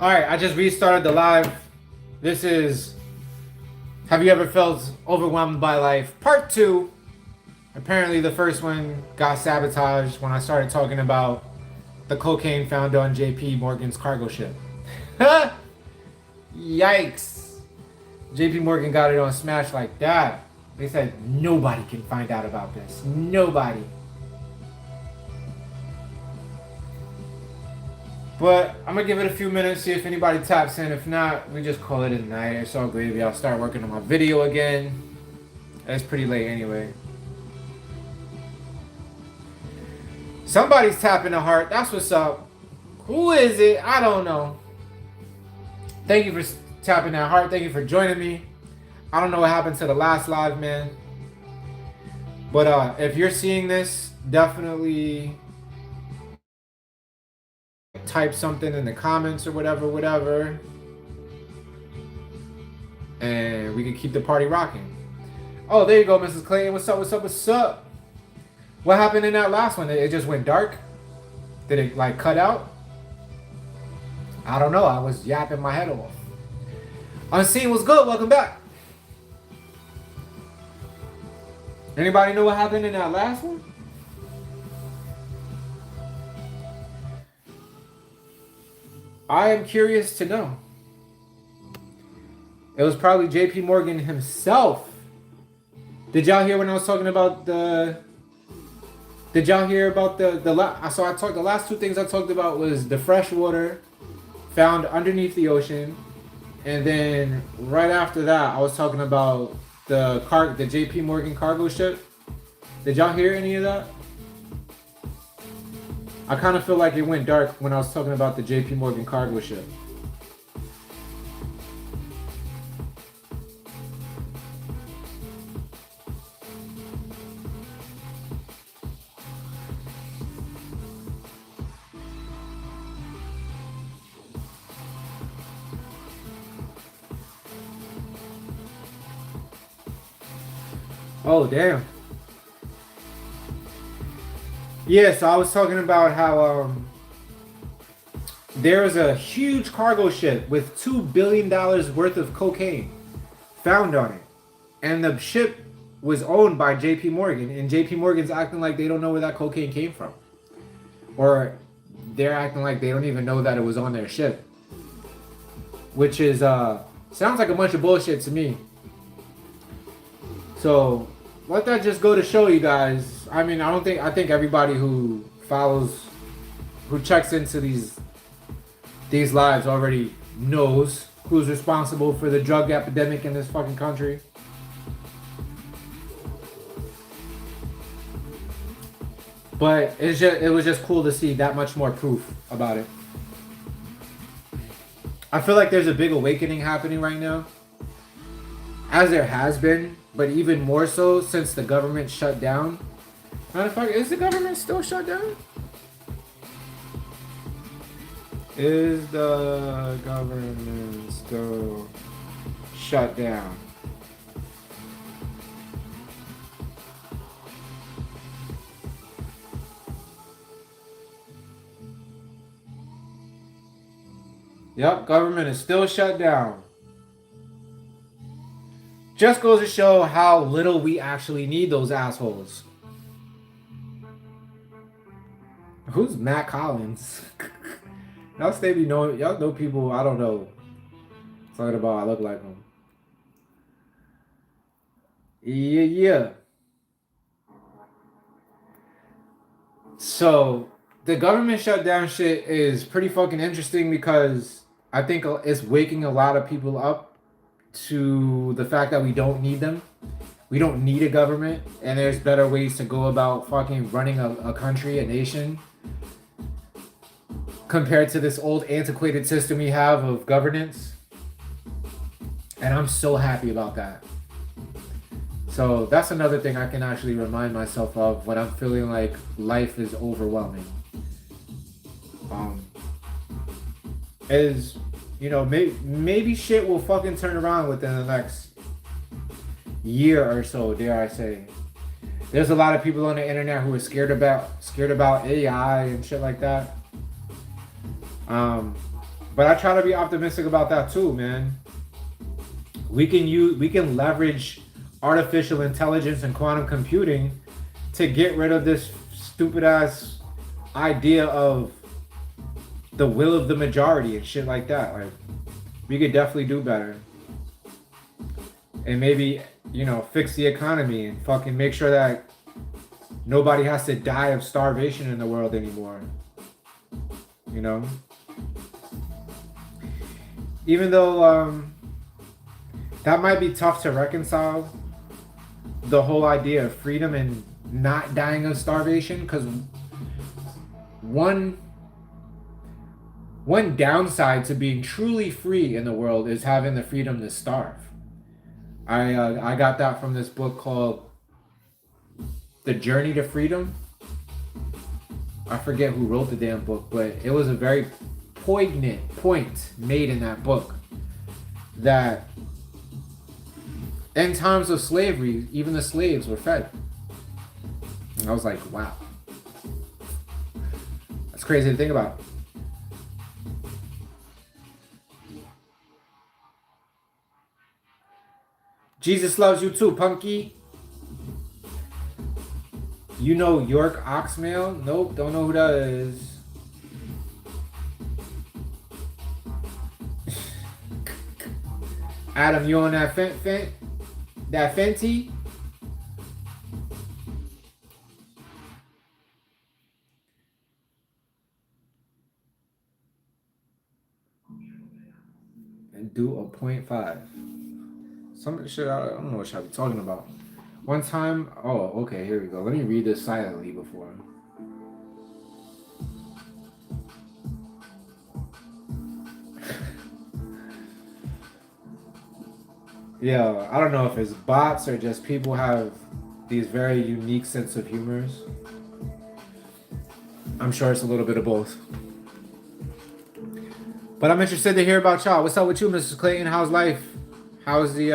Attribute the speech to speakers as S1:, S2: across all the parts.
S1: All right, I just restarted the live. This is Have You Ever Felt Overwhelmed by Life? Part 2. Apparently, the first one got sabotaged when I started talking about the cocaine found on JP Morgan's cargo ship. Yikes. JP Morgan got it on Smash like that. They said nobody can find out about this. Nobody. But I'm gonna give it a few minutes, see if anybody taps in. If not, we just call it a night. It's all gravy. I'll start working on my video again. It's pretty late anyway. Somebody's tapping the heart. That's what's up. Who is it? I don't know. Thank you for tapping that heart. Thank you for joining me. I don't know what happened to the last live, man. But if you're seeing this, definitely type something in the comments or whatever. And we can keep the party rocking. Oh, there you go, Mrs. Clayton. What's up? What happened in that last one? It just went dark? Did it like cut out? I don't know. I was yapping my head off. Unseen was good. Welcome back. Anybody know what happened in that last one? I am curious to know. It was probably JP Morgan himself. Did y'all hear when I was talking about the... Did y'all hear about the last two things I talked about was the fresh water found underneath the ocean, and then right after that I was talking about the JP Morgan cargo ship. Did y'all hear any of that? I kind of feel like it went dark when I was talking about the JP Morgan cargo ship. Oh, damn. Yeah, so I was talking about how there was a huge cargo ship with $2 billion worth of cocaine found on it. And the ship was owned by JP Morgan, and JP Morgan's acting like they don't know where that cocaine came from. Or they're acting like they don't even know that it was on their ship. Which is, sounds like a bunch of bullshit to me. So, let that just go to show you guys. I mean, I think everybody who follows, who checks into these lives already knows who's responsible for the drug epidemic in this fucking country. But it was just cool to see that much more proof about it. I feel like there's a big awakening happening right now, as there has been, but even more so since the government shut down. Matter of fact, is the government still shut down? Is the government still shut down? Yep, government is still shut down. Just goes to show how little we actually need those assholes. Who's Matt Collins? Y'all know people I don't know. Talking about I look like them. Yeah. So the government shutdown shit is pretty fucking interesting because I think it's waking a lot of people up to the fact that we don't need them. We don't need a government, and there's better ways to go about fucking running a country, a nation, compared to this old antiquated system we have of governance. And I'm so happy about that. So that's another thing I can actually remind myself of when I'm feeling like life is overwhelming. Is, you know, maybe shit will fucking turn around within the next year or so, dare I say. There's a lot of people on the internet who are scared about AI and shit like that. But I try to be optimistic about that too, man. We can leverage artificial intelligence and quantum computing to get rid of this stupid ass idea of the will of the majority and shit like that. Like, we could definitely do better. And maybe, fix the economy and fucking make sure that nobody has to die of starvation in the world anymore. Even though that might be tough to reconcile, the whole idea of freedom and not dying of starvation, because one downside to being truly free in the world is having the freedom to starve. I got that from this book called The Journey to Freedom. I forget who wrote the damn book, but it was a very poignant point made in that book that in times of slavery, even the slaves were fed. And I was like, wow. That's crazy to think about. Jesus loves you too, Punky. You know York Oxmail? Nope, don't know who that is. Adam, you on that that Fenty? And do a 0.5. Some shit, I don't know what I'll be talking about. One time, okay, here we go. Let me read this silently before. Yeah, I don't know if it's bots or just people have these very unique sense of humors. I'm sure it's a little bit of both. But I'm interested to hear about y'all. What's up with you, Mrs. Clayton? How's life? How's the,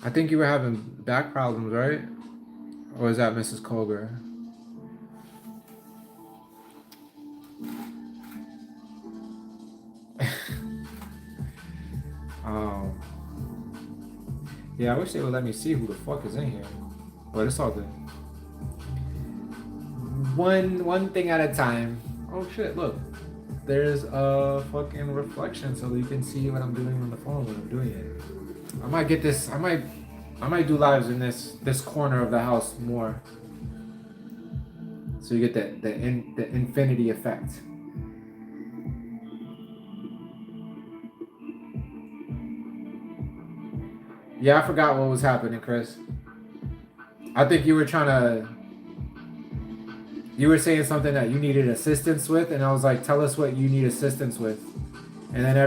S1: I think you were having back problems, right? Or is that Mrs. Colger? Yeah, I wish they would let me see who the fuck is in here. But it's all good. One thing at a time. Oh shit, look. There's a fucking reflection so you can see what I'm doing on the phone when I'm doing it. I might get this, I might do lives in this corner of the house more. So you get the infinity effect. Yeah, I forgot what was happening, Chris. I think you were saying something that you needed assistance with, and I was like, tell us what you need assistance with. And then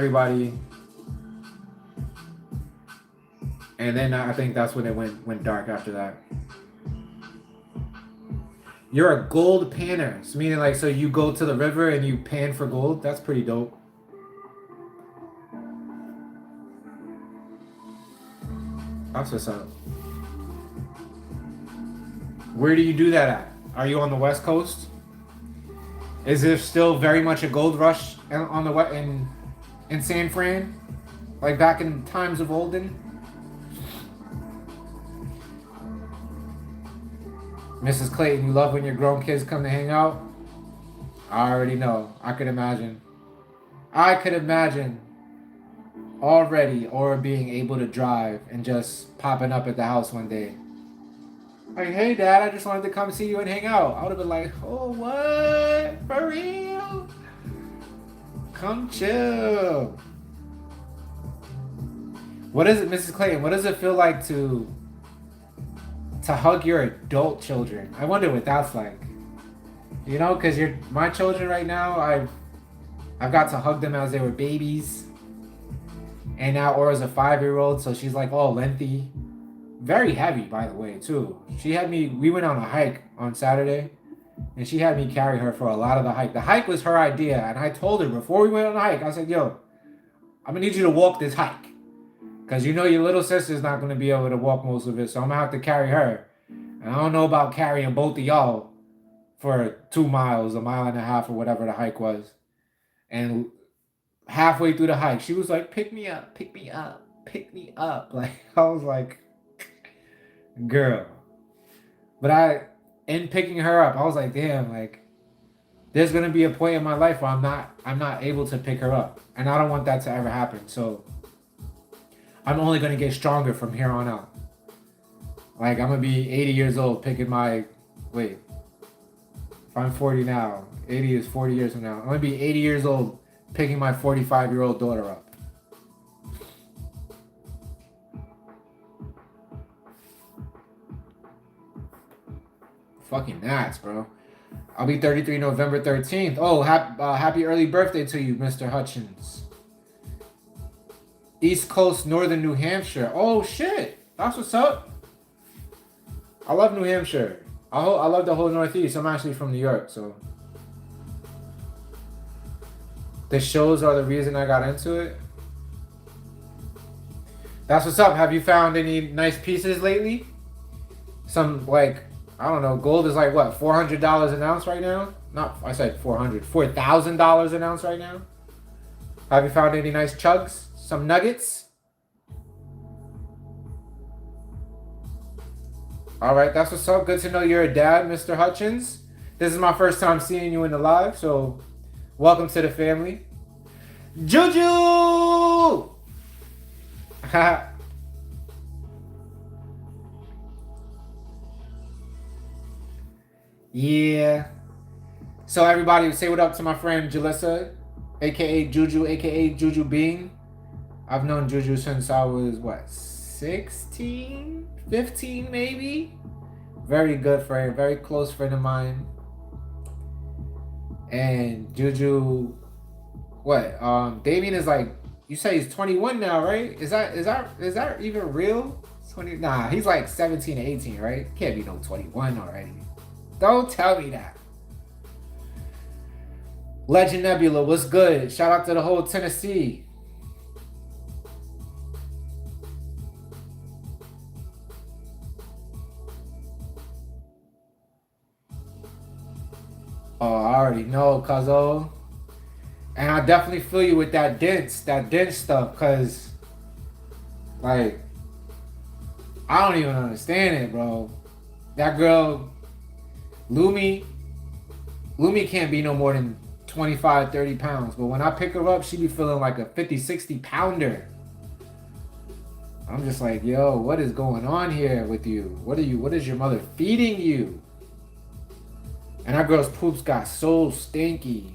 S1: I think that's when it went dark after that. You're a gold panner. So meaning like, so you go to the river and you pan for gold? That's pretty dope. That's what's up. Where do you do that at? Are you on the West Coast? Is there still very much a gold rush on the in San Fran, like back in times of olden? Mrs. Clayton, you love when your grown kids come to hang out? I already know. I could imagine already or being able to drive and just popping up at the house one day. Like, hey Dad, I just wanted to come see you and hang out. I would have been like, oh what? For real? Come chill. What is it, Mrs. Clayton? What does it feel like to hug your adult children? I wonder what that's like. You know, because my children right now, I've got to hug them as they were babies. And now Aura's a 5-year-old, so she's like all lengthy. Very heavy, by the way, too. We went on a hike on Saturday, and she had me carry her for a lot of the hike. The hike was her idea, and I told her before we went on the hike, I said, yo, I'm going to need you to walk this hike. Because you know your little sister's not going to be able to walk most of it, so I'm going to have to carry her. And I don't know about carrying both of y'all for 2 miles, 1.5 miles, or whatever the hike was. And halfway through the hike, she was like, pick me up, pick me up, pick me up. Like, I was like, girl. But in picking her up, I was like, damn, like, there's gonna be a point in my life where I'm not able to pick her up. And I don't want that to ever happen. So I'm only gonna get stronger from here on out. Like, I'm gonna be 80 years old picking my, wait, if I'm 40 now, 80 is 40 years from now. I'm gonna be 80 years old picking my 45-year-old daughter up. Fucking nuts, bro. I'll be 33 November 13th. Oh, happy early birthday to you, Mr. Hutchins. East Coast, Northern New Hampshire. Oh, shit. That's what's up. I love New Hampshire. I love the whole Northeast. I'm actually from New York, so. The shows are the reason I got into it. That's what's up. Have you found any nice pieces lately? Some, like, I don't know, gold is like what, $400 an ounce right now? Not, I said $4,000 an ounce right now. Have you found any nice chugs? Some nuggets? All right, that's what's up. Good to know you're a dad, Mr. Hutchins. This is my first time seeing you in the live, so welcome to the family. Juju! Yeah. So everybody say what up to my friend Jalissa, aka Juju, aka Juju Bean. I've known Juju since I was what, 16, 15 maybe. Very good friend, very close friend of mine. And Juju, what? Damien is like, you say he's 21 now, right? Is that even real? 20? Nah, he's like 17 or 18, right? Can't be no 21 already. Don't tell me that. Legend Nebula, what's good? Shout out to the whole Tennessee. Oh, I already know, cuzzo. And I definitely feel you with that dense stuff, cause like I don't even understand it, bro. That girl Lumi can't be no more than 25, 30 pounds. But when I pick her up, she be feeling like a 50, 60 pounder. I'm just like, yo, what is going on here with you? What is your mother feeding you? And that girl's poops got so stinky.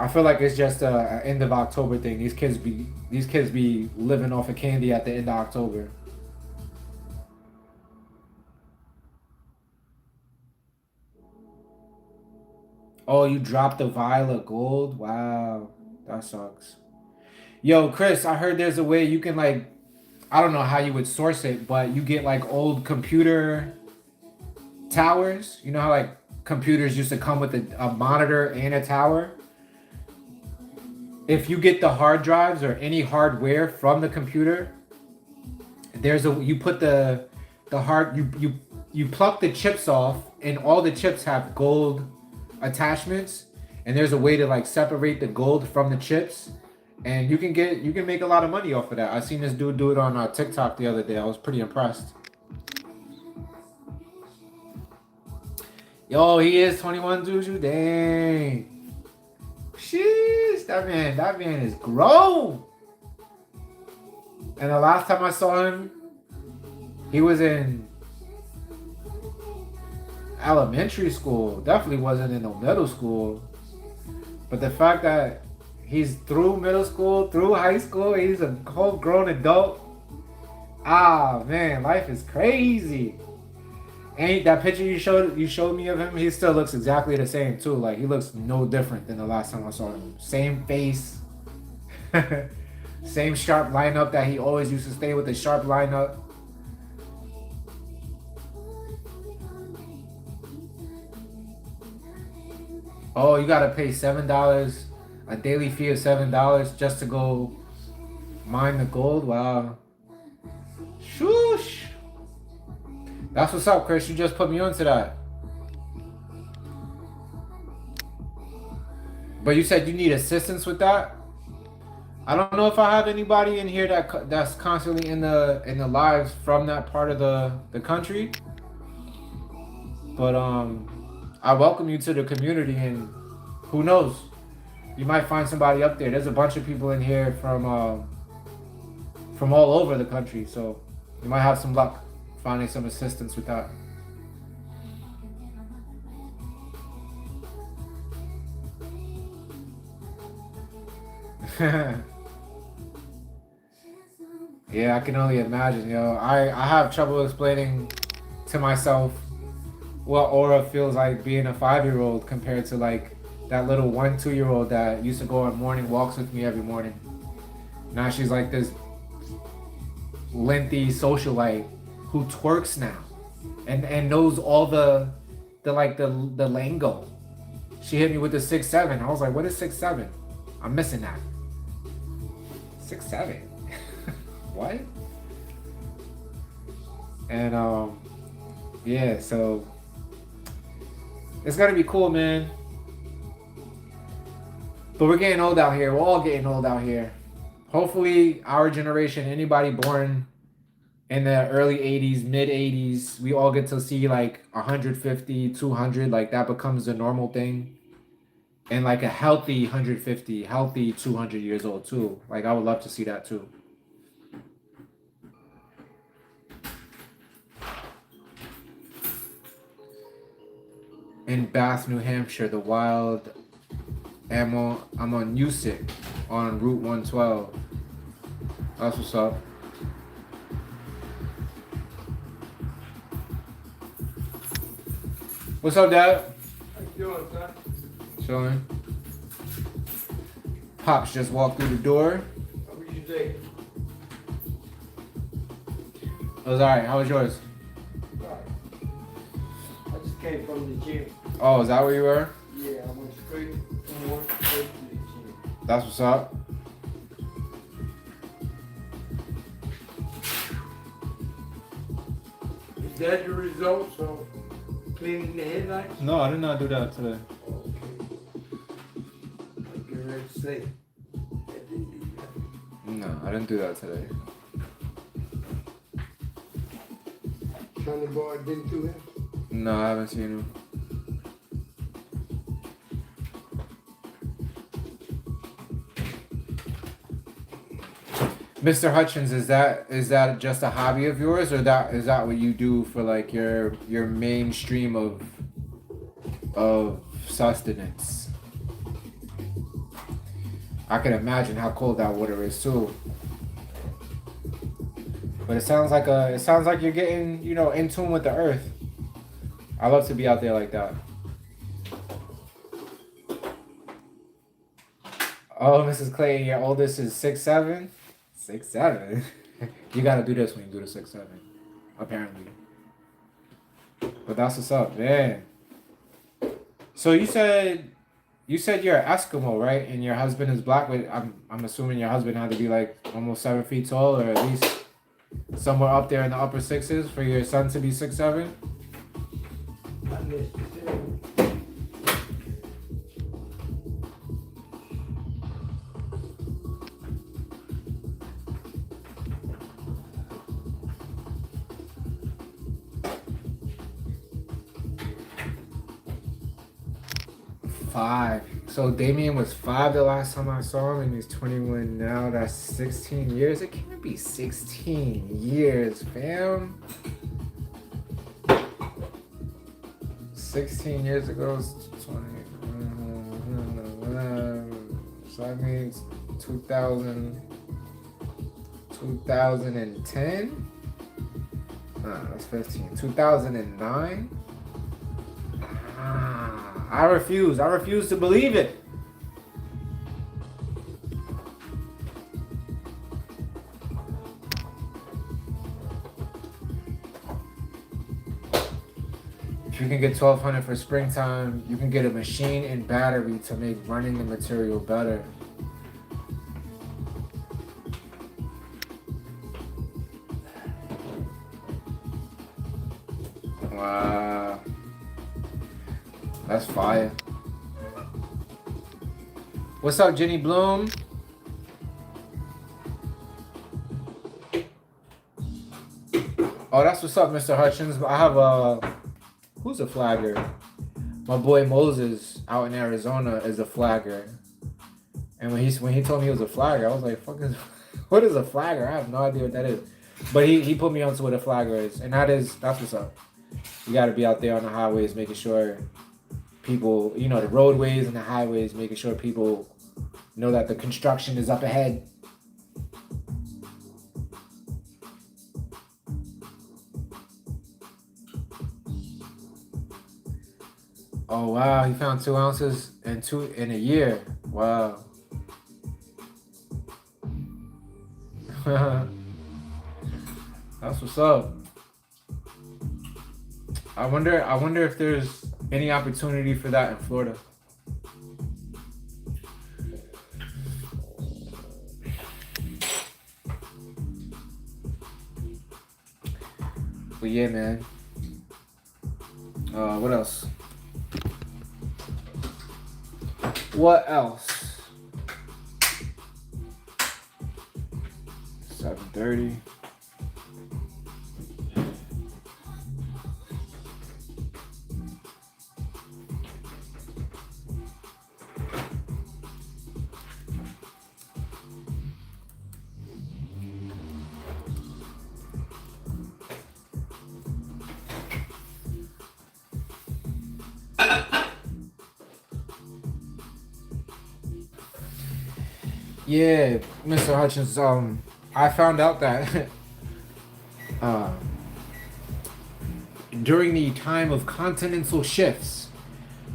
S1: I feel like it's just a end of October thing. These kids be living off of candy at the end of October. Oh, you dropped the vial of gold? Wow. That sucks. Yo, Chris, I heard there's a way you can like, I don't know how you would source it, but you get like old computer towers. You know how like computers used to come with a monitor and a tower? If you get the hard drives or any hardware from the computer, you put you pluck the chips off, and all the chips have gold attachments, and there's a way to like separate the gold from the chips, and you can make a lot of money off of that. I seen this dude do it on TikTok the other day. I was pretty impressed. Yo, he is 21, Juju. Dang. Sheesh, that man is grown. And the last time I saw him, he was in elementary school. Definitely wasn't in no middle school. But the fact that he's through middle school, through high school, he's a whole grown adult. Ah, man, life is crazy. And that picture you showed me of him, he still looks exactly the same too. Like, he looks no different than the last time I saw him. Same face. Same sharp lineup that he always used to stay with, the sharp lineup. Oh, you gotta pay $7, a daily fee of $7 just to go mine the gold? Wow. Shush. That's what's up, Chris. You just put me onto that. But you said you need assistance with that. I don't know if I have anybody in here that's constantly in the lives from that part of the country. But I welcome you to the community, and who knows, you might find somebody up there. There's a bunch of people in here from all over the country, so you might have some luck finding some assistance with that. Yeah, I can only imagine, yo. I have trouble explaining to myself what aura feels like being a 5-year-old compared to like that little 1, 2-year-old that used to go on morning walks with me every morning. Now she's like this lengthy socialite who twerks now and knows all the lingo. She hit me with the 6'7". I was like, what is 6'7"? I'm missing that. 6'7". What? And yeah, so it's gonna be cool, man. But we're getting old out here. We're all getting old out here. Hopefully, our generation, anybody born in the early 80s, mid 80s, we all get to see like 150, 200, like that becomes the normal thing. And like a healthy 150, healthy 200 years old too. Like I would love to see that too. In Bath, New Hampshire, the wild ammo. I'm on Usick on Route 112. That's what's up. What's up, Dad?
S2: How you doing, son?
S1: Chilling. Pops just walked through the door.
S2: How was your day?
S1: It was alright. How was yours?
S2: Right. I just came from the gym.
S1: Oh, is that where you were?
S2: Yeah, I went straight from work straight to the gym.
S1: That's what's up.
S2: Is that your results of cleaning the headlights?
S1: No, I did not do that today.
S2: Okay. Like you're ready to say. That didn't do that.
S1: No, I didn't do that today.
S2: Sonny boy didn't do that?
S1: No, I haven't seen him. Mr. Hutchins, is that just a hobby of yours, or is that what you do for like your main stream of sustenance? I can imagine how cold that water is too. But it sounds like you're getting, in tune with the earth. I love to be out there like that. Oh, Mrs. Clayton, your oldest is 6'7"? 6'7"? You gotta do this when you do the 6'7", apparently. But that's what's up, man. So you said you're an Eskimo, right? And your husband is black. But I'm assuming your husband had to be like almost 7 feet tall, or at least somewhere up there in the upper sixes for your son to be 6'7".
S2: Not necessarily.
S1: 5. So Damien was 5 the last time I saw him, and he's 21 now. That's 16 years. It can't be 16 years, fam. 16 years ago is 20. So that means 2010? That's 15. 2009? I refuse to believe it. If you can get $1,200 for springtime, you can get a machine and battery to make running the material better. Wow. That's fire. What's up, Jenny Bloom? Oh, that's what's up, Mr. Hutchins. I have who's a flagger? My boy Moses out in Arizona is a flagger. And when he told me he was a flagger, I was like, "Fuck is, what is a flagger? I have no idea what that is." But he put me onto what a flagger is, and that's what's up. You got to be out there on the highways, making sure people, you know, the roadways and the highways, making sure people know that the construction is up ahead. Oh wow, he found 2 ounces in a year. Wow. That's what's up. I wonder if there's any opportunity for that in Florida. But yeah, man. What else? What else? 7:30. Yeah, Mr. Hutchins, I found out that during the time of continental shifts,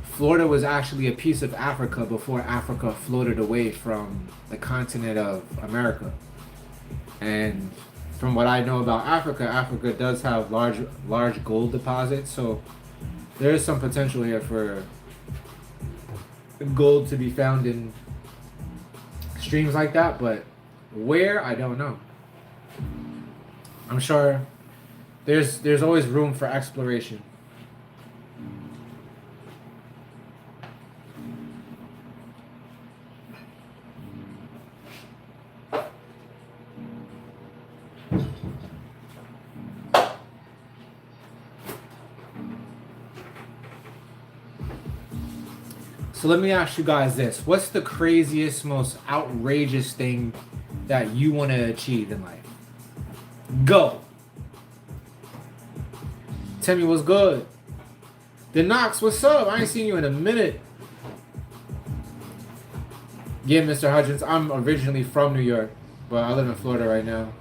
S1: Florida was actually a piece of Africa before Africa floated away from the continent of America. And from what I know about Africa, Africa does have large gold deposits, so there is some potential here for gold to be found in streams like that, but where, I don't know. I'm sure there's always room for exploration. So let me ask you guys this. What's the craziest, most outrageous thing that you want to achieve in life? Go. Tell me what's good. The Knox, what's up? I ain't seen you in a minute. Yeah, Mr. Hutchins, I'm originally from New York, but I live in Florida right now.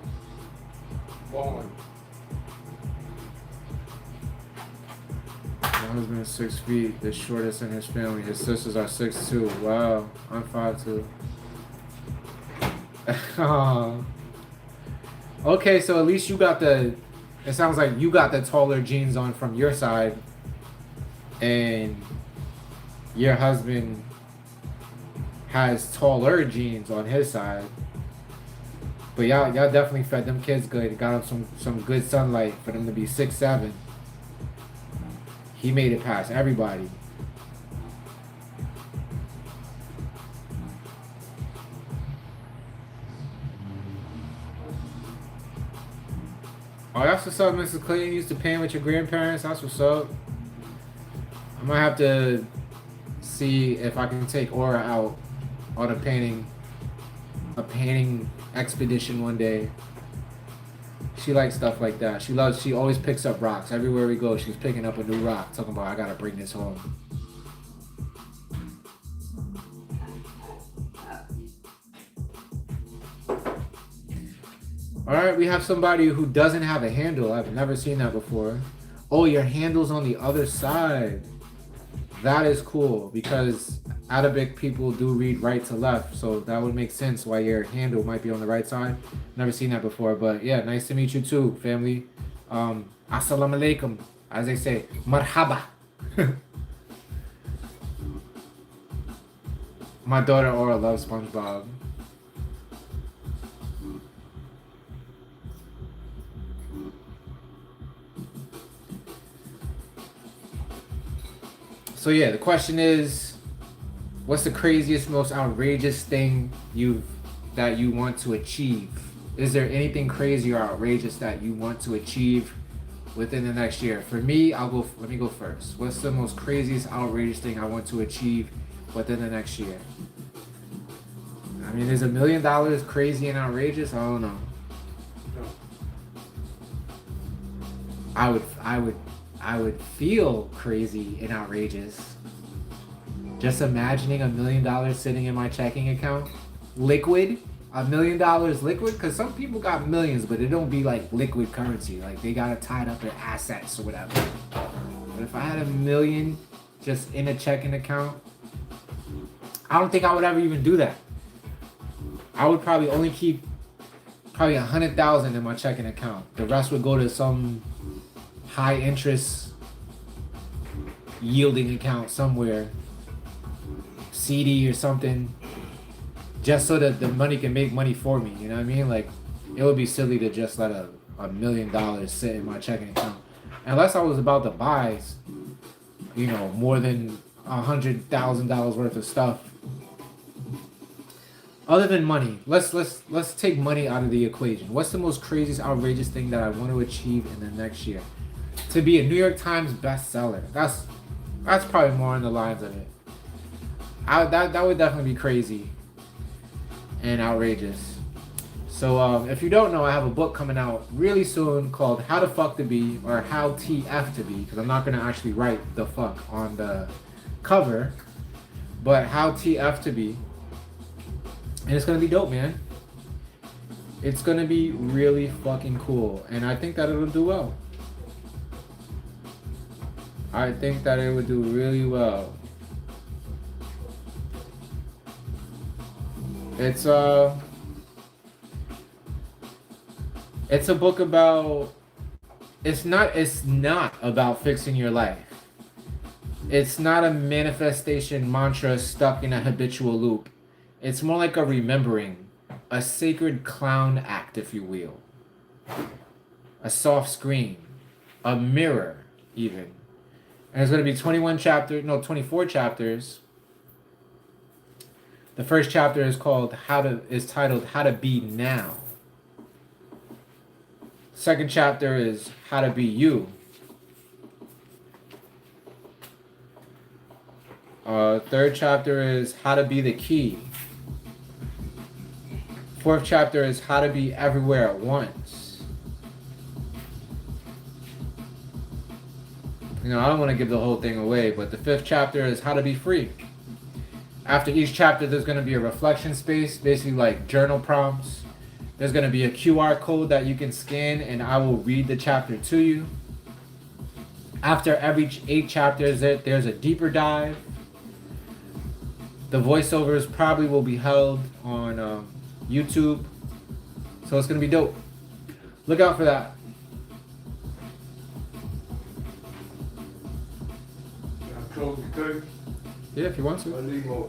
S2: Born.
S1: My husband is 6 feet, the shortest in his family. His sisters are 6'2". Wow, I'm 5'2". Oh. Okay, so at least you got the. It sounds like you got the taller genes on from your side, and your husband has taller genes on his side. But y'all definitely fed them kids good. Got them some good sunlight for them to be 6'7". He made it past everybody. Oh, that's what's up, Mrs. Clayton. You used to paint with your grandparents. That's what's up. I might have to see if I can take Aura out on a painting expedition one day. She likes stuff like that. She always picks up rocks. Everywhere we go, she's picking up a new rock, talking about, I gotta bring this home. Alright, we have somebody who doesn't have a handle. I've never seen that before. Oh, your handle's on the other side. That is cool, because Arabic people do read right to left, so that would make sense why your handle might be on the right side. Never seen that before, but yeah, nice to meet you too, family. Assalamu alaikum, as they say, marhaba. My daughter Aura loves SpongeBob. So yeah, the question is, What's the craziest, most outrageous thing that you want to achieve? Is there anything crazy or outrageous that you want to achieve within the next year? For me, let me go first. What's the most craziest, outrageous thing I want to achieve within the next year? I mean, is $1 million crazy and outrageous? I don't know.
S2: No.
S1: I would feel crazy and outrageous. Just imagining $1 million sitting in my checking account, liquid, $1 million liquid. Cause some people got millions, but it don't be like liquid currency. Like they got it tied up in assets or whatever. But if I had $1 million just in a checking account, I don't think I would ever even do that. I would probably only keep probably 100,000 in my checking account. The rest would go to some high interest yielding account somewhere, CD or something, just so that the money can make money for me. You know what I mean? Like, it would be silly to just let $1 million sit in my checking account, unless I was about to buy, you know, more than $100,000 worth of stuff. Other than money, let's take money out of the equation. What's the most craziest, outrageous thing that I want to achieve in the next year? To be a New York Times bestseller. That's probably more on the lines of it. That would definitely be crazy and outrageous. So if you don't know, I have a book coming out really soon called How to Fuck to Be, or How TF to Be, because I'm not going to actually write the fuck on the cover, but How TF to Be. And it's going to be dope, man. It's going to be really fucking cool, and I think that it'll do well. I think that it would do really well. It's a book about, it's not about fixing your life. It's not a manifestation mantra stuck in a habitual loop. It's more like a remembering, a sacred clown act, if you will. A soft screen, a mirror even. And it's going to be 24 chapters. The first chapter is titled How to Be Now. Second chapter is How to Be You. Third chapter is How to Be the Key. Fourth chapter is How to Be Everywhere at Once. You know, I don't want to give the whole thing away, but the fifth chapter is How to Be Free. After each chapter, there's going to be a reflection space, basically like journal prompts. There's going to be a QR code that you can scan, and I will read the chapter to you. After every 8 chapters, there's a deeper dive. The voiceovers probably will be held on YouTube. So it's going to be dope. Look out for that.
S2: I close the curtain.
S1: Yeah, if you want to.
S2: I leave more.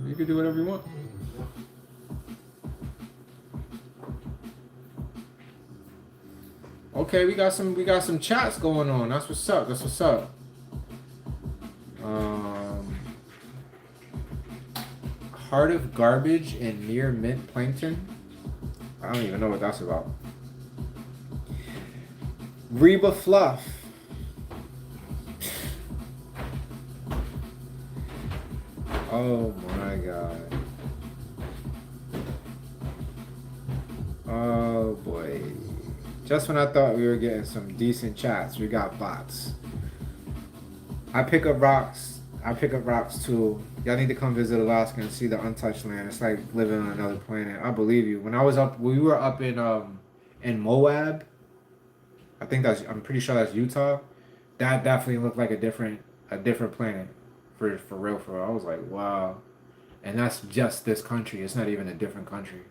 S1: You can do whatever you want. Okay, we got some chats going on. That's what's up. Heart of Garbage and Near Mint Plankton. I don't even know what that's about. Reba Fluff. Oh my god. Oh boy. Just when I thought we were getting some decent chats, we got bots. I pick up rocks too. Y'all need to come visit Alaska and see the untouched land. It's like living on another planet. I believe you. When we were up in Moab. I'm pretty sure that's Utah. That definitely looked like a different planet. For real. I was like, wow. And that's just this country. It's not even a different country.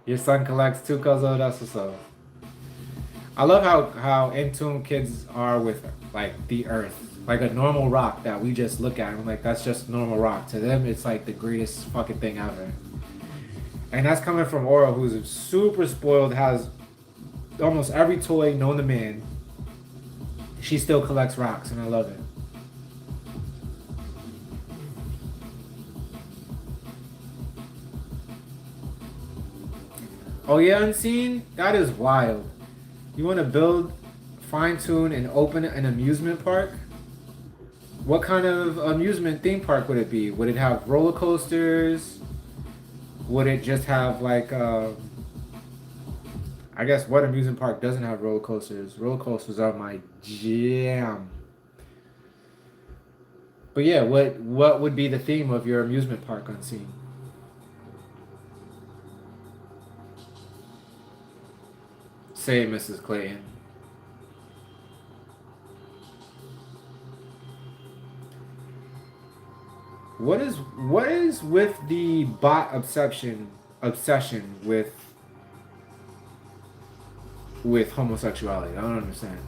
S1: Your son collects too, cuzzo. That's what's up. I love how in tune kids are with like the earth. Like a normal rock that we just look at and I'm like, that's just normal rock. To them, it's like the greatest fucking thing ever. And that's coming from Oro, who's super spoiled, has almost every toy known to man. She still collects rocks, and I love it. Oh yeah, Unseen? That is wild. You want to build, fine-tune, and open an amusement park? What kind of amusement theme park would it be? Would it have roller coasters? Would it just have like, I guess what amusement park doesn't have roller coasters? Roller coasters are my jam. But yeah, what would be the theme of your amusement park, Unseen? Say it, Mrs. Clayton. What is with the bot obsession with homosexuality? I don't understand.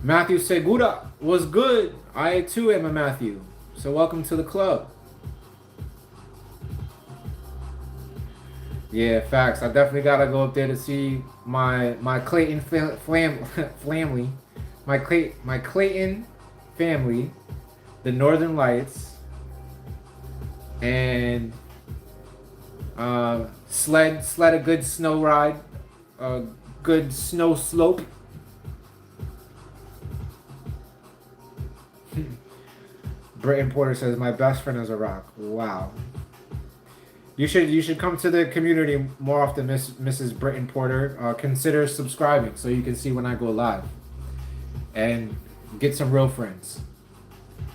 S1: Matthew Segura was good. I too am a Matthew. So welcome to the club. Yeah, facts. I definitely gotta go up there to see my Clayton family, my Clayton family, the Northern Lights, and sled a good snow ride, a good snow slope. Britton Porter says my best friend is a rock. Wow. You should come to the community more often, Mrs. Britton Porter. Consider subscribing so you can see when I go live, and get some real friends.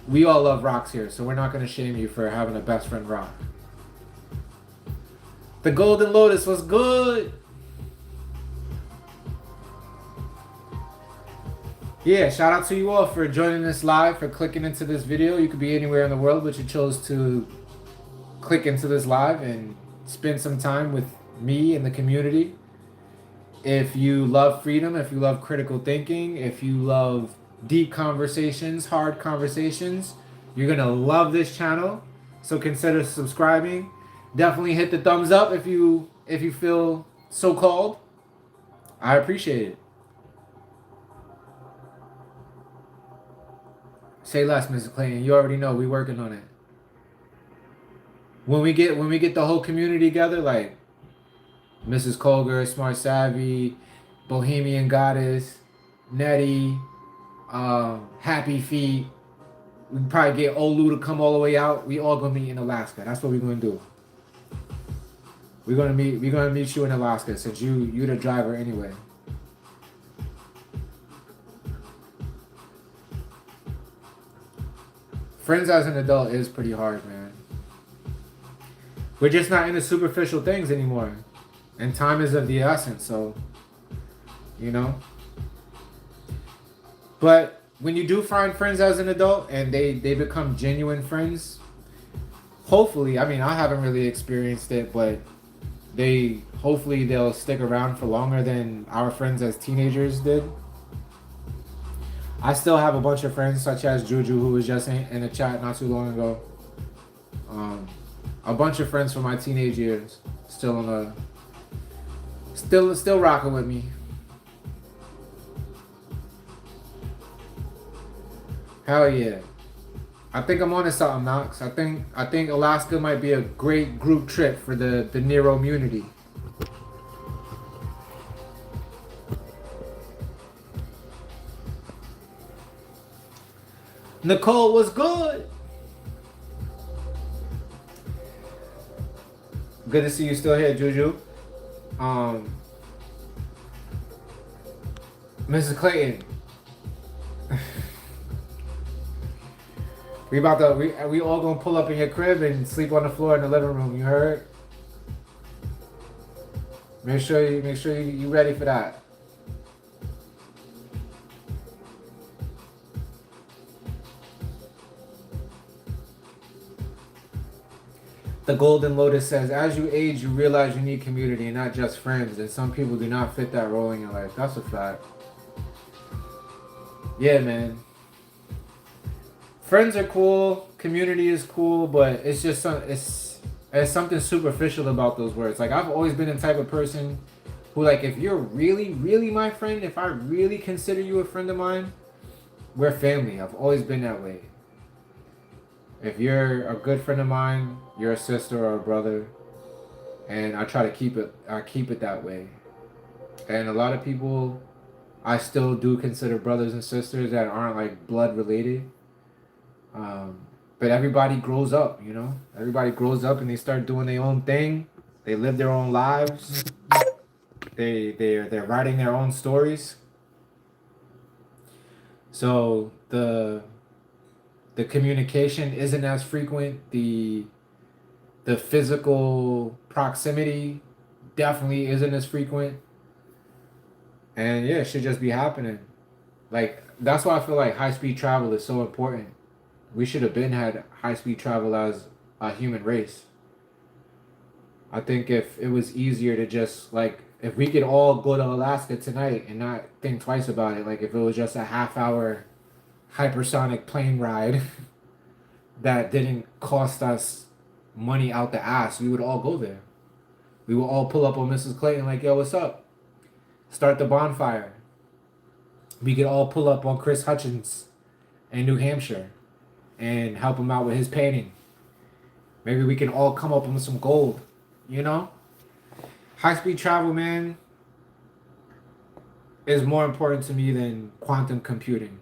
S1: We all love rocks here, so we're not gonna shame you for having a best friend rock. The Golden Lotus was good. Yeah, shout out to you all for joining this live, for clicking into this video. You could be anywhere in the world, but you chose to click into this live and spend some time with me and the community. If you love freedom, if you love critical thinking, if you love deep conversations, hard conversations, you're gonna love this channel. So consider subscribing. Definitely hit the thumbs up if you feel so called. I appreciate it. Say less, Mrs. Clayton. You already know we working on it. When we get the whole community together, like Mrs. Colger, Smart Savvy, Bohemian Goddess, Nettie, Happy Feet, we can probably get Olu to come all the way out. We all gonna meet in Alaska. That's what we're gonna do. We're gonna meet you in Alaska since you the driver anyway. Friends as an adult is pretty hard, man. We're just not into superficial things anymore. And time is of the essence, so, you know. But when you do find friends as an adult and they become genuine friends, hopefully, I mean, I haven't really experienced it, but hopefully they'll stick around for longer than our friends as teenagers did. I still have a bunch of friends such as Juju, who was just in the chat not too long ago. A bunch of friends from my teenage years still rocking with me. Hell yeah. I think I'm onto something, Knox. I think Alaska might be a great group trip for the Nero community. Nicole was good. Good to see you still here, Juju. Mrs. Clayton. we all gonna pull up in your crib and sleep on the floor in the living room. You heard? Make sure you ready for that. The Golden Lotus says, as you age, you realize you need community and not just friends. And some people do not fit that role in your life. That's a fact. Yeah, man. Friends are cool. Community is cool. But it's just, There's something superficial about those words. Like, I've always been the type of person who, like, if you're really, really my friend, if I really consider you a friend of mine, we're family. I've always been that way. If you're a good friend of mine, you're a sister or a brother, and I try to keep it. I keep it that way. And a lot of people, I still do consider brothers and sisters that aren't like blood related. Um, but everybody grows up, you know. Everybody grows up and they start doing their own thing. They live their own lives. They're writing their own stories. So the communication isn't as frequent. The physical proximity definitely isn't as frequent. And yeah, it should just be happening. Like, that's why I feel like high speed travel is so important. We should have been had high speed travel as a human race. I think if it was easier to just like, if we could all go to Alaska tonight and not think twice about it, like if it was just a half-hour hypersonic plane ride that didn't cost us money out the ass, we would all go there. We would all pull up on Mrs. Clayton like, yo, what's up? Start the bonfire. We could all pull up on Chris Hutchins in New Hampshire and help him out with his painting. Maybe we can all come up with some gold, you know? High-speed travel, man, is more important to me than quantum computing.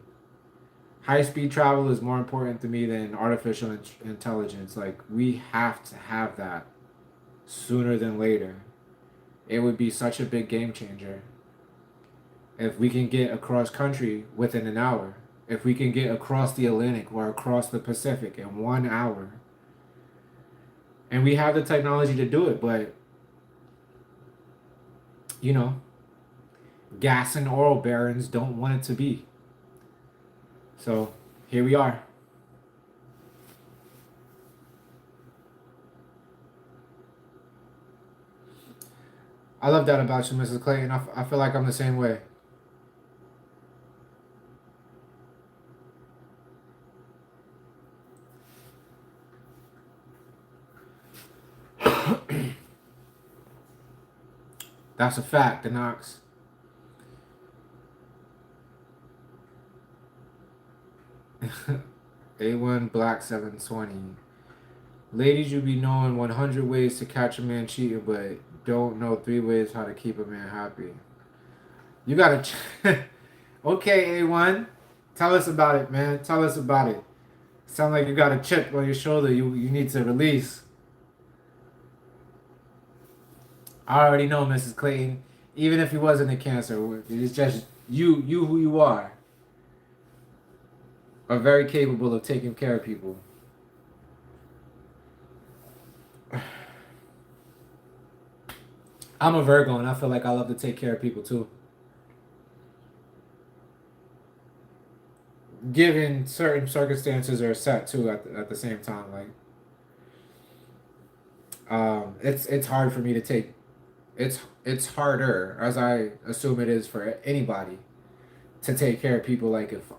S1: High-speed travel is more important to me than artificial intelligence. Like, we have to have that sooner than later. It would be such a big game changer. If we can get across country within an hour, if we can get across the Atlantic or across the Pacific in 1 hour, and we have the technology to do it, but, you know, gas and oil barons don't want it to be. So here we are. I love that about you, Mrs. Clayton. I feel like I'm the same way. That's a fact, the Knox. A1 Black 720. Ladies, you be knowing 100 ways to catch a man cheating, but don't know 3 ways how to keep a man happy. You gotta. Okay, A1. Tell us about it, man. Tell us about it. Sound like you got a chip on your shoulder you need to release. I already know, Mrs. Clayton. Even if he wasn't a cancer, it's just you who you are very capable of taking care of people. I'm a Virgo, and I feel like I love to take care of people too. Given certain circumstances are set too at the same time, like it's hard for me to take. It's harder, as I assume it is for anybody, to take care of people. Like if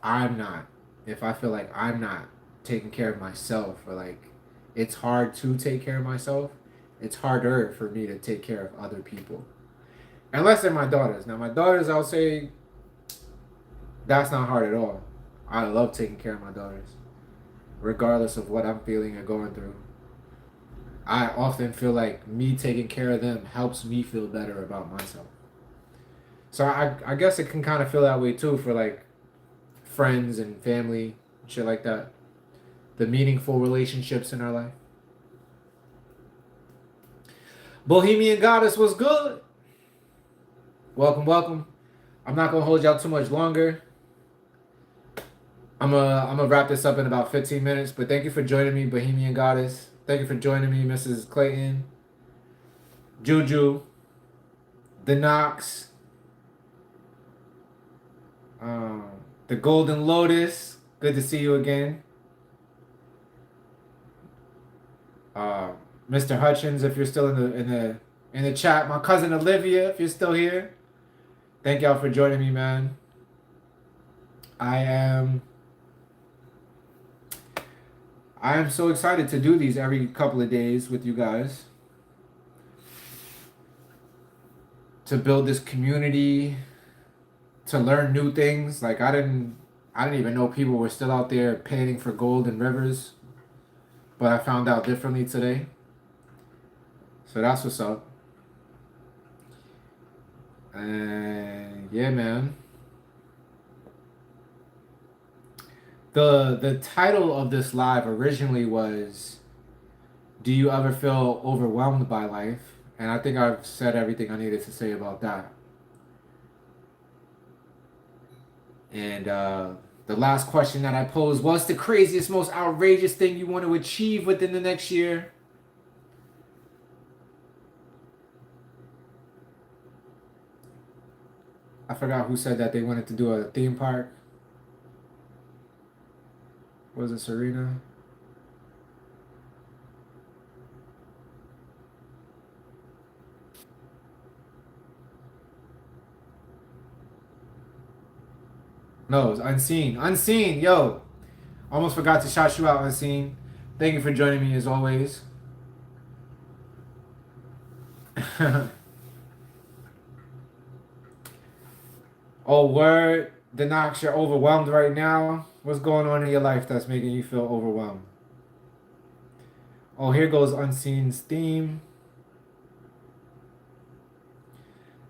S1: I feel like I'm not taking care of myself, or like it's hard to take care of myself, it's harder for me to take care of other people. Unless they're my daughters. Now my daughters, I'll say that's not hard at all. I love taking care of my daughters, regardless of what I'm feeling or going through. I often feel like me taking care of them helps me feel better about myself. So I guess it can kind of feel that way too for like friends and family, shit like that. The meaningful relationships in our life. Bohemian Goddess was good. Welcome, welcome. I'm not gonna hold y'all too much longer. I'm gonna wrap this up in about 15 minutes, but thank you for joining me, Bohemian Goddess. Thank you for joining me, Mrs. Clayton, Juju, the Knox, the Golden Lotus. Good to see you again. Mr. Hutchins, if you're still in the chat, my cousin Olivia, if you're still here. Thank y'all for joining me, man. I am so excited to do these every couple of days with you guys. To build this community, to learn new things. Like I didn't even know people were still out there panning for gold in rivers, but I found out differently today. So that's what's up. And yeah, man. The title of this live originally was, "Do you ever feel overwhelmed by life?" And I think I've said everything I needed to say about that. And the last question that I posed: what's the craziest, most outrageous thing you want to achieve within the next year? I forgot who said that they wanted to do a theme park. Was it Serena? No, it was Unseen. Unseen, yo. Almost forgot to shout you out, Unseen. Thank you for joining me as always. Oh, word. Denox, you're overwhelmed right now. What's going on in your life that's making you feel overwhelmed? Oh, here goes Unseen's theme.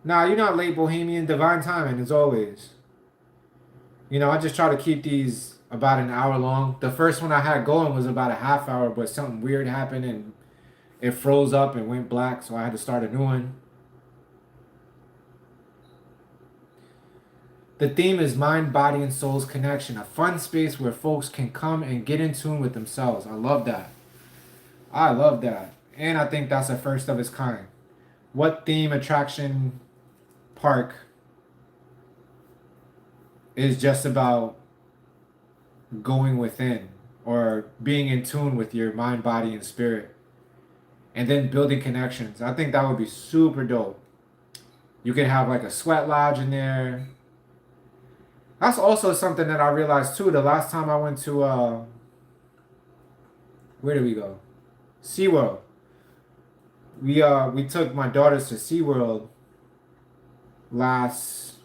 S1: Nah, you're not late, Bohemian. Divine timing, as always. You know, I just try to keep these about an hour long. The first one I had going was about a half hour, but something weird happened and it froze up and went black, so I had to start a new one. The theme is mind, body, and soul's connection, a fun space where folks can come and get in tune with themselves. I love that. I love that. And I think that's a first of its kind. What theme attraction park is just about going within or being in tune with your mind, body, and spirit, and then building connections? I think that would be super dope. You can have like a sweat lodge in there. That's also something that I realized too. The last time I went to where did we go? SeaWorld. We took my daughters to SeaWorld last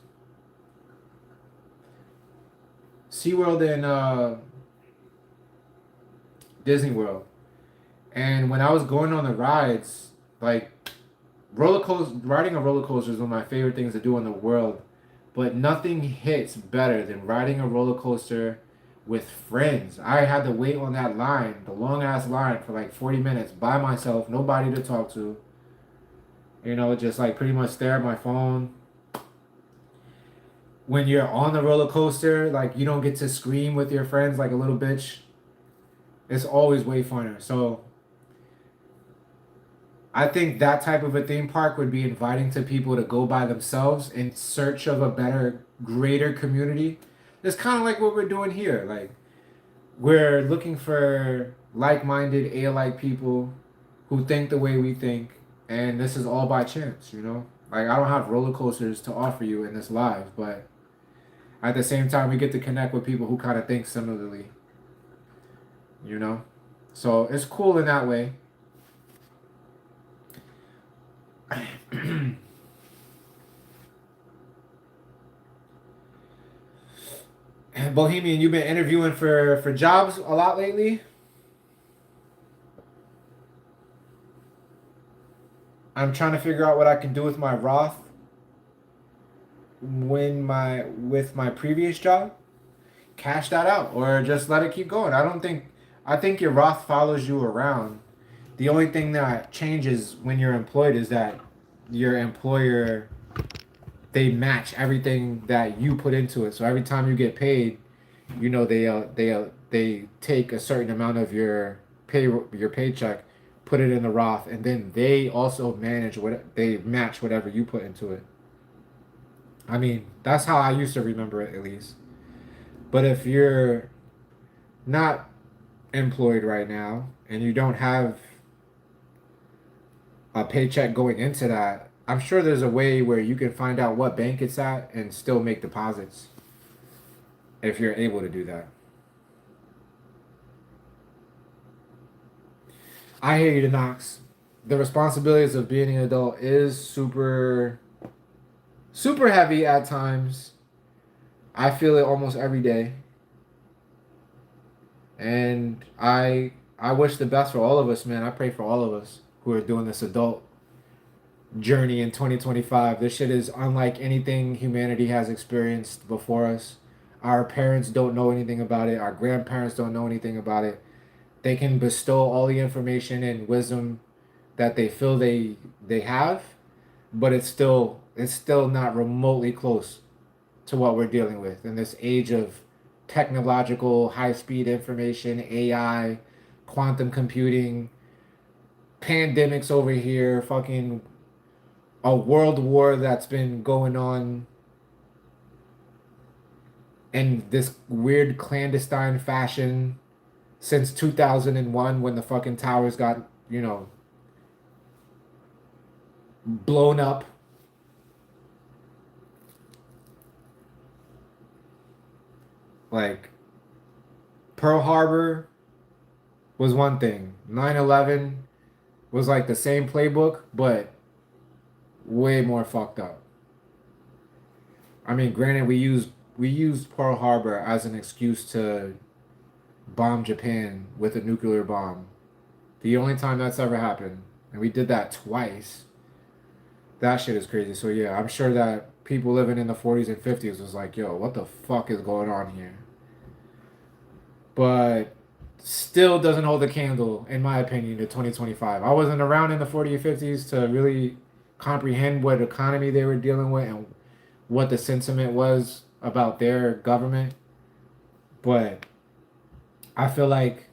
S1: SeaWorld in Disney World. And when I was going on the rides, like riding a roller coaster is one of my favorite things to do in the world. But nothing hits better than riding a roller coaster with friends. I had to wait on that line, the long ass line, for like 40 minutes by myself, nobody to talk to. You know, just like pretty much stare at my phone. When you're on the roller coaster, like you don't get to scream with your friends like a little bitch. It's always way funner. So I think that type of a theme park would be inviting to people to go by themselves in search of a better, greater community. It's kind of like what we're doing here. Like, we're looking for like-minded, alike people who think the way we think, and this is all by chance, you know? Like, I don't have roller coasters to offer you in this live, but at the same time, we get to connect with people who kind of think similarly, you know? So it's cool in that way. Bohemian, you've been interviewing for jobs a lot lately. I'm trying to figure out what I can do with my Roth with my previous job. Cash that out or just let it keep going. I think your Roth follows you around. The only thing that changes when you're employed is that your employer, they match everything that you put into it. So every time you get paid, you know they take a certain amount of your paycheck, put it in the Roth, and then they also they match whatever you put into it. I mean, that's how I used to remember it at least. But if you're not employed right now and you don't have a paycheck going into that, I'm sure there's a way where you can find out what bank it's at and still make deposits if you're able to do that. I hear you, Knox. The responsibilities of being an adult is super heavy at times. I feel it almost every day. And I wish the best for all of us, man. I pray for all of us who are doing this adult journey in 2025. This shit is unlike anything humanity has experienced before us. Our parents don't know anything about it. Our grandparents don't know anything about it. They can bestow all the information and wisdom that they feel they have, but it's still not remotely close to what we're dealing with in this age of technological high-speed information, AI, quantum computing, pandemics over here, fucking a world war that's been going on in this weird clandestine fashion since 2001 when the fucking towers got, blown up. Like Pearl Harbor was one thing. 9/11 was like the same playbook, but way more fucked up. I mean, granted, we used Pearl Harbor as an excuse to bomb Japan with a nuclear bomb. The only time that's ever happened, and we did that twice. That shit is crazy. So yeah, I'm sure that people living in the 40s and 50s was like, "Yo, what the fuck is going on here?" But still doesn't hold a candle, in my opinion, to 2025. I wasn't around in the 40s or 50s to really comprehend what economy they were dealing with and what the sentiment was about their government. But I feel like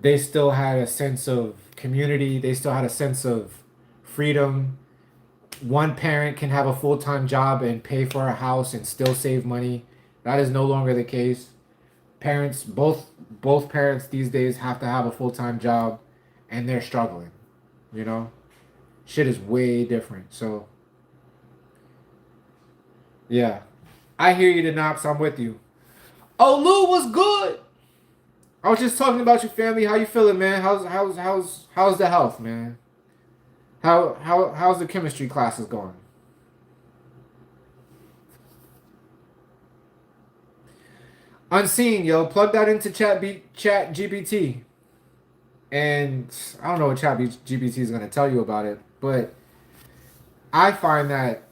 S1: they still had a sense of community. They still had a sense of freedom. One parent can have a full-time job and pay for a house and still save money. That is no longer the case. Parents, both parents these days have to have a full-time job and they're struggling. You know? Shit is way different. So, yeah. I hear you, Denops. I'm with you. Oh, Lou was good. I was just talking about your family. How you feeling, man? How's the health, man? How's the chemistry classes going? Unseen, yo. Plug that into Chat GPT. And I don't know what Chat GPT is gonna tell you about it, but I find that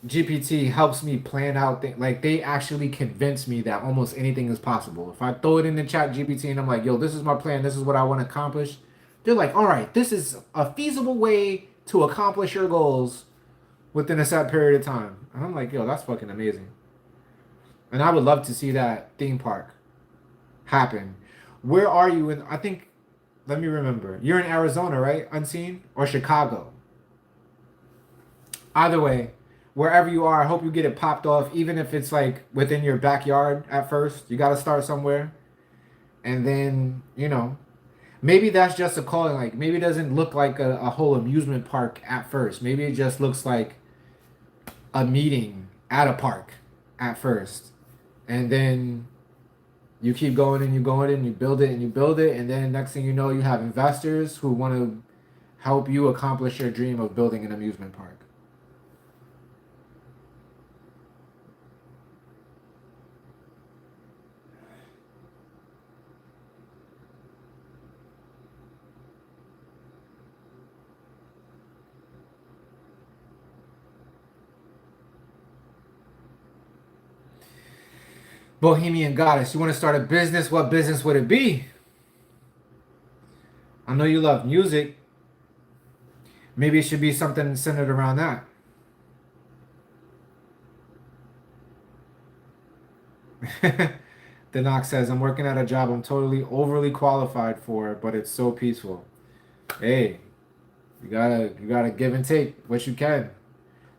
S1: GPT helps me plan out things. Like they actually convince me that almost anything is possible. If I throw it in the Chat GPT and I'm like, "Yo, this is my plan. This is what I want to accomplish," they're like, "All right, this is a feasible way to accomplish your goals within a set period of time." And I'm like, "Yo, that's fucking amazing." And I would love to see that theme park happen. Where are you in? I think. Let me remember. You're in Arizona, right? Unseen or Chicago? Either way, wherever you are, I hope you get it popped off, even if it's like within your backyard at first. You got to start somewhere. And then, maybe that's just a calling. Like, maybe it doesn't look like a whole amusement park at first. Maybe it just looks like a meeting at a park at first. And then you keep going and you go in and you build it and you build it. And then next thing you know, you have investors who want to help you accomplish your dream of building an amusement park. Bohemian Goddess, you want to start a business? What business would it be? I know you love music. Maybe it should be something centered around that. Denox says, I'm working at a job I'm totally overly qualified for, but it's so peaceful. Hey, you gotta give and take what you can.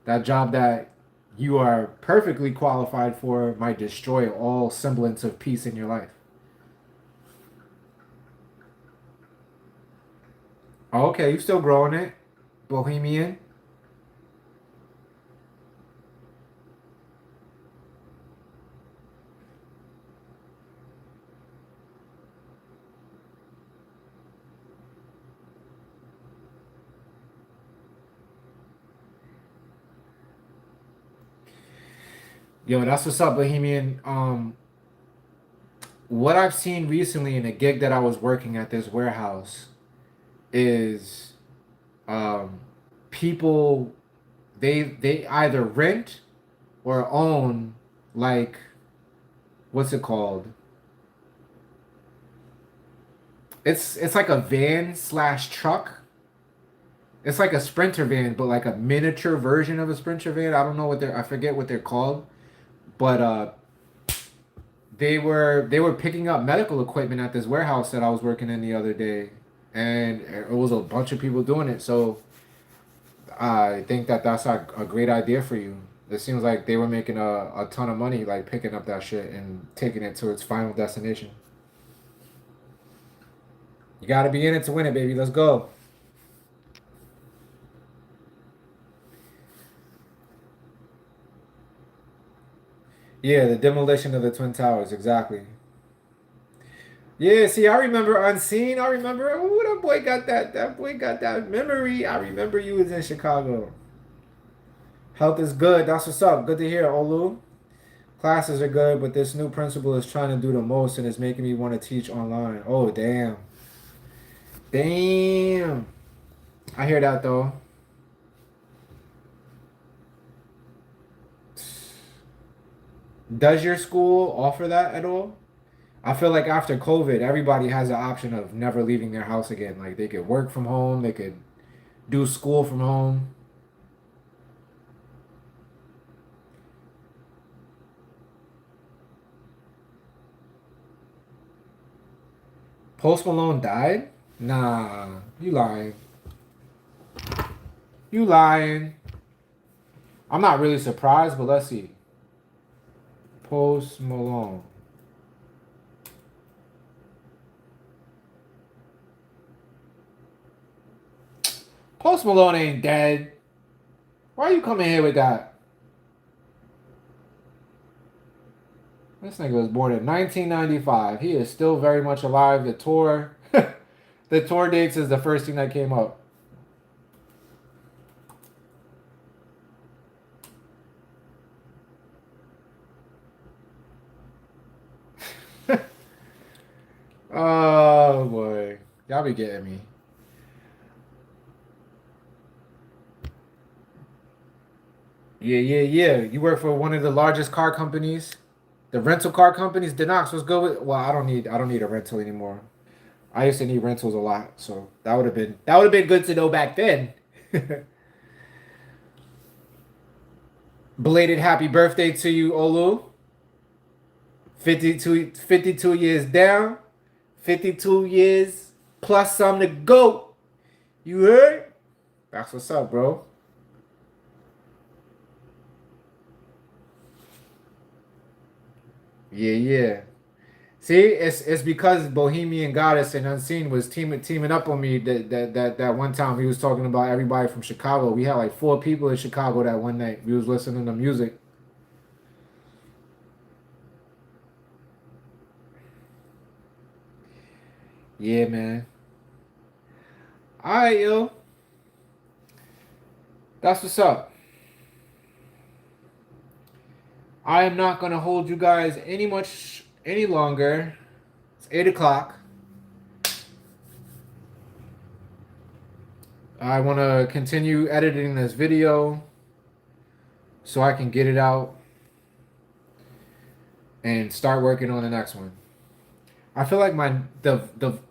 S1: That job that you are perfectly qualified for might destroy all semblance of peace in your life. Oh, okay, you still growing it, Bohemian. Yo, that's what's up, Bohemian. What I've seen recently in a gig that I was working at this warehouse is um, people they either rent or own, like, what's it called? It's like a van slash truck. It's like a sprinter van, but like a miniature version of a sprinter van. I don't know what they're I forget what they're called, but they were picking up medical equipment at this warehouse that I was working in the other day, and it was a bunch of people doing it. So I think that that's a great idea for you. It seems like they were making a ton of money, like picking up that shit and taking it to its final destination. You got to be in it to win it, baby. Let's go. Yeah, the demolition of the Twin Towers, exactly. Yeah, see, I remember Unseen. I remember, oh, that boy got that. That boy got that memory. I remember you was in Chicago. Health is good. That's what's up. Good to hear, Olu. Classes are good, but this new principal is trying to do the most and it's making me want to teach online. Oh, damn. Damn. I hear that though. Does your school offer that at all? I feel like after COVID, everybody has the option of never leaving their house again. Like they could work from home, they could do school from home. Post Malone died? Nah, you lying. You lying. I'm not really surprised, but let's see. Post Malone. Post Malone ain't dead. Why you coming here with that? This nigga was born in 1995. He is still very much alive. The tour, the tour dates is the first thing that came up. Oh boy, y'all be getting me. Yeah, yeah, yeah. You work for one of the largest car companies, the rental car companies. Denox, what's good with? Well, I don't need a rental anymore. I used to need rentals a lot, so that would have been good to know back then. Belated happy birthday to you, Olu. 52 years down, 52 years plus some to go. You heard? That's what's up, bro. Yeah, yeah. See, it's because Bohemian Goddess and Unseen was teaming up on me that one time he was talking about everybody from Chicago. We had like 4 people in Chicago that one night. We was listening to music. Yeah, man. All right, yo. That's what's up. I am not gonna hold you guys any longer. It's 8 o'clock. I want to continue editing this video so I can get it out and start working on the next one. I feel like the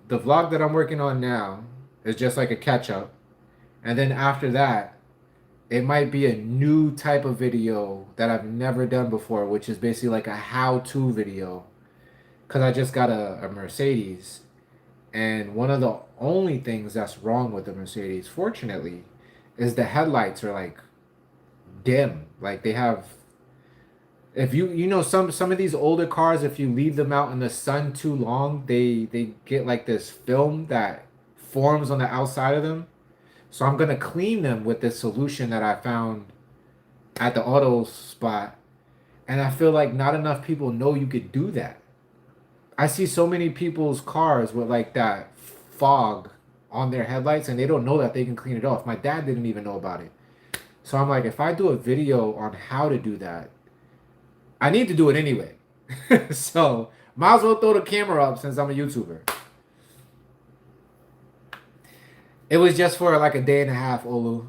S1: vlog that I'm working on now is just like a catch up, and then after that, it might be a new type of video that I've never done before, which is basically like a how-to video. Cause I just got a Mercedes, and one of the only things that's wrong with the Mercedes, fortunately, is the headlights are like dim. Like they have, if you know some of these older cars, if you leave them out in the sun too long, they get like this film that forms on the outside of them. So I'm gonna clean them with this solution that I found at the auto spot, and I feel like not enough people know you could do that. I see so many people's cars with like that fog on their headlights, and they don't know that they can clean it off. My dad didn't even know about it. So I'm like, if I do a video on how to do that, I need to do it anyway. So might as well throw the camera up since I'm a YouTuber. It was just for like a day and a half, Olu.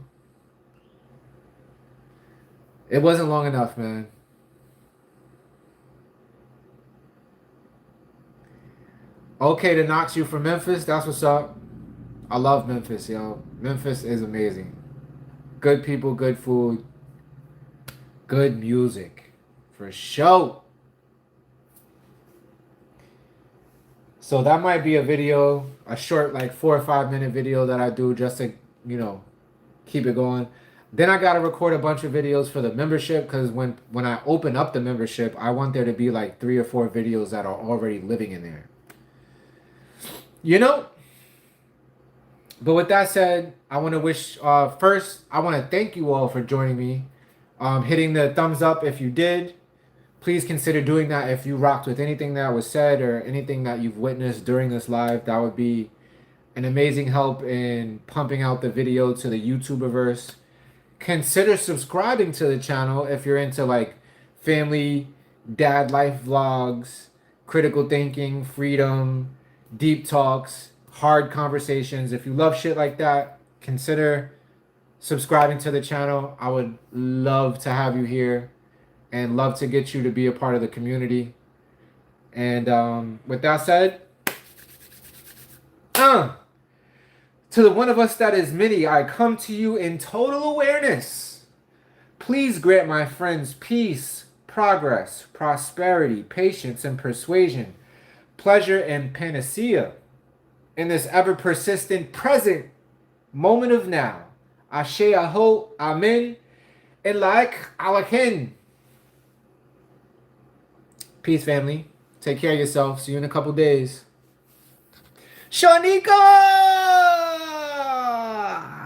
S1: It wasn't long enough, man. Okay to Knox, you from Memphis. That's what's up. I love Memphis, yo. Memphis is amazing. Good people, good food, good music. For sure. So that might be a video, a short like 4 or 5 minute video that I do just to, you know, keep it going. Then I gotta record a bunch of videos for the membership because when I open up the membership, I want there to be like 3 or 4 videos that are already living in there. You know? But with that said, I want to wish, first, I want to thank you all for joining me. Hitting the thumbs up if you did. Please consider doing that if you rocked with anything that was said or anything that you've witnessed during this live. That would be an amazing help in pumping out the video to the YouTuberverse. Consider subscribing to the channel if you're into like family, dad life vlogs, critical thinking, freedom, deep talks, hard conversations. If you love shit like that, consider subscribing to the channel. I would love to have you here and love to get you to be a part of the community. And with that said, to the one of us that is many, I come to you in total awareness. Please grant my friends peace, progress, prosperity, patience, and persuasion, pleasure, and panacea in this ever-persistent present moment of now. Ashe aho, amen, and like alakin. Peace, family. Take care of yourself. See you in a couple days. Shanika!